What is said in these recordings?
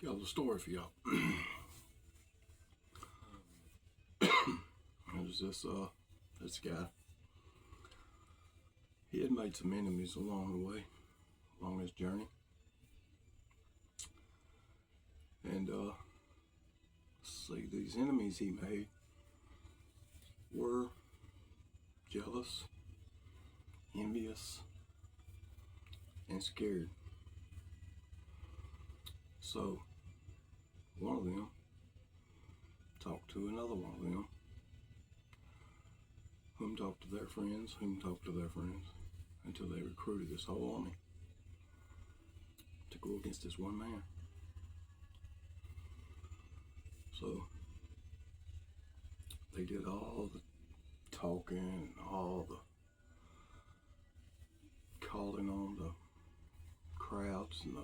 Got a little story for y'all. There's this guy. He had made some enemies along the way, along his journey. And see, these enemies he made were jealous, envious, and scared. So one of them talked to another one of them, whom talked to their friends, whom talked to their friends, until they recruited this whole army to go against this one man. So they did all the talking and all the calling on the crowds and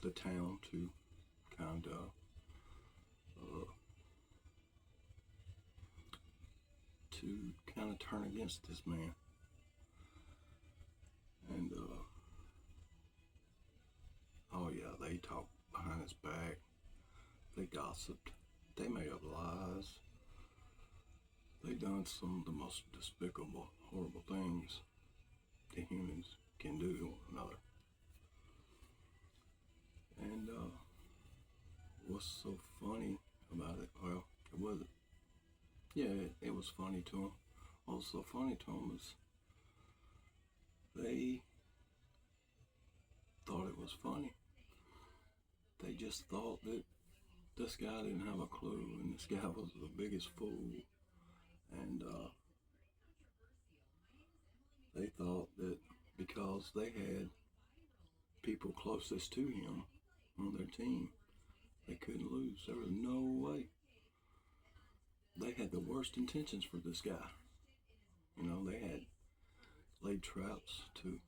the town to kind of turn against this man. And oh yeah, they talked behind his back. They gossiped. They made up lies. They done some of the most despicable, horrible things that humans can do to one another. And what's so funny about it? Well, it wasn't. Yeah, it was funny to him. What was so funny to him was they thought it was funny. They just thought that this guy didn't have a clue, and this guy was the biggest fool. And they thought that because they had people closest to him on their team, they couldn't lose. There was no way. They had the worst intentions for this guy. You know, they had laid traps to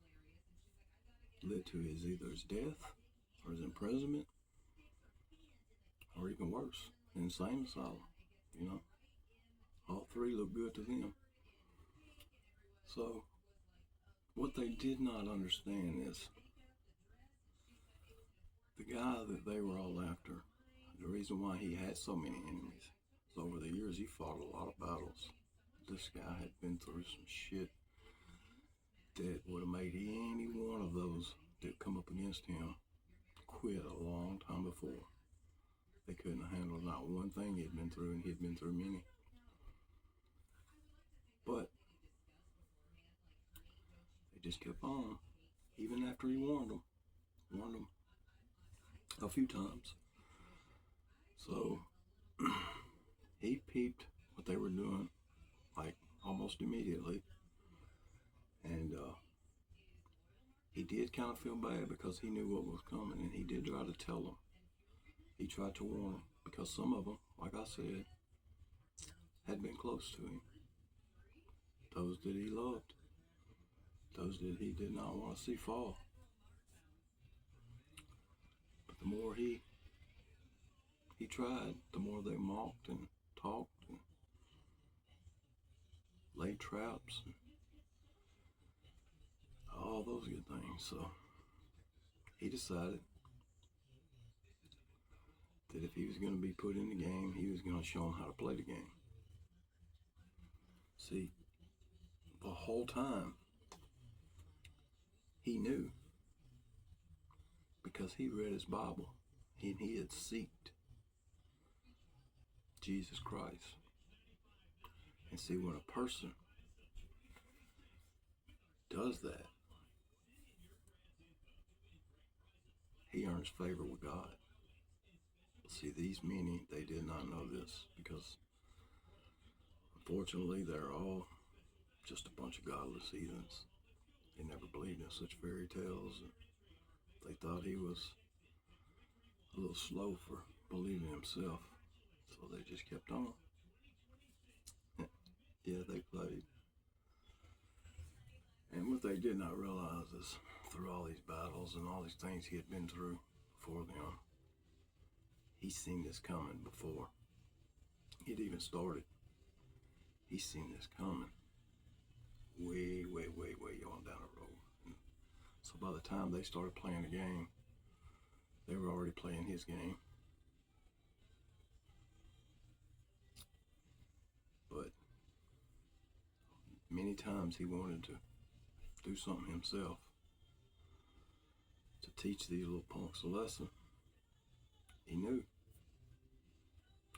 lead to either his death or his imprisonment, or even worse, insane asylum. You know, all three looked good to them. So what they did not understand is the guy that they were all after, the reason why he had so many enemies is over the years he fought a lot of battles. This guy had been through some shit that would have made any one of those that come up against him quit a long time before. They couldn't handle not one thing he had been through, and he had been through many. But they just kept on, even after he warned them a few times. So he peeped what they were doing, like almost immediately, and he did kind of feel bad because he knew what was coming, and he did try to tell them. He tried to warn them, because some of them, like I said, had been close to him. Those that he loved, those that he did not want to see fall. But the more he tried, the more they mocked and talked and laid traps and all those good things. So he decided that if he was going to be put in the game, he was going to show them how to play the game. See, the whole time he knew, because he read his Bible and he had seeked Jesus Christ. And see, when a person does that, he earns favor with God. See, these many, they did not know this, because unfortunately they're all just a bunch of godless heathens. They never believed in such fairy tales, and they thought he was a little slow for believing himself, so they just kept on. Yeah, they played. And what they did not realize is, through all these battles and all these things he had been through before them, he's seen this coming before it even started. He's seen this coming way by the time they started playing the game, they were already playing his game. But many times he wanted to do something himself to teach these little punks a lesson. He knew,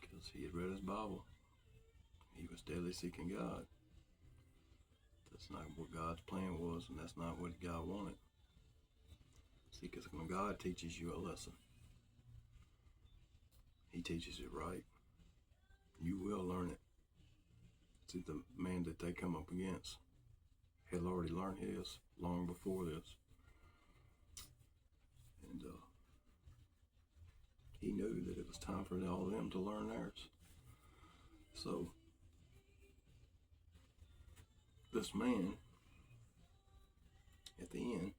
because he had read his Bible. He was daily seeking God. That's not what God's plan was, and that's not what God wanted. See, because when God teaches you a lesson, he teaches it right. You will learn it. See, the man that they come up against had already learned his long before this. And he knew that it was time for all of them to learn theirs. So, this man, at the end,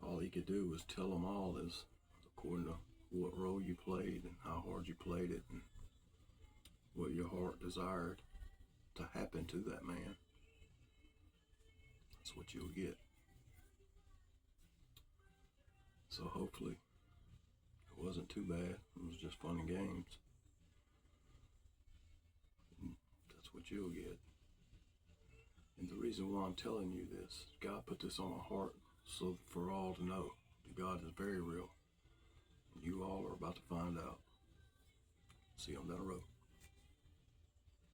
all he could do was tell them all is according to what role you played and how hard you played it and what your heart desired to happen to that man. That's what you'll get. So hopefully it wasn't too bad. It was just fun and games. And that's what you'll get. And the reason why I'm telling you this, God put this on my heart so for all to know that God is very real. And you all are about to find out. See you on down the road.